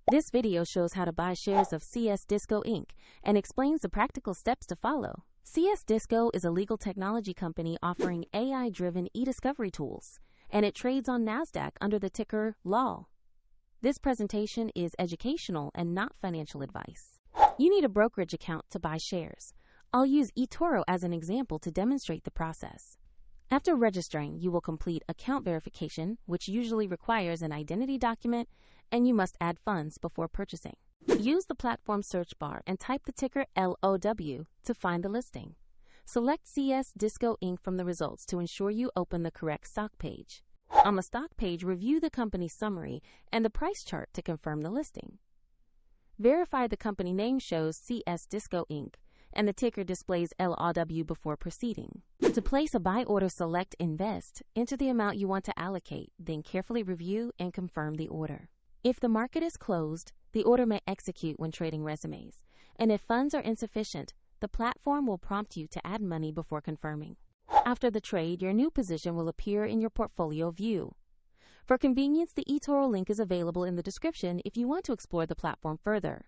This video shows how to buy shares of CS Disco Inc. and explains the practical steps to follow. CS Disco is a legal technology company offering AI-driven e-discovery tools, and it trades on NASDAQ under the ticker LAW. This presentation is educational and not financial advice. You need a brokerage account to buy shares. I'll use eToro as an example to demonstrate the process. After registering, you will complete account verification, which usually requires an identity document, and you must add funds before purchasing. Use the platform search bar and type the ticker LOW to find the listing. Select CS Disco Inc. from the results to ensure you open the correct stock page. On the stock page, review the company summary and the price chart to confirm the listing. Verify the company name shows CS Disco Inc. and the ticker displays LOW before proceeding. To place a buy order, select Invest, enter the amount you want to allocate, then carefully review and confirm the order. If the market is closed, the order may execute when trading resumes, and if funds are insufficient, the platform will prompt you to add money before confirming. After the trade, your new position will appear in your portfolio view. For convenience, the eToro link is available in the description if you want to explore the platform further.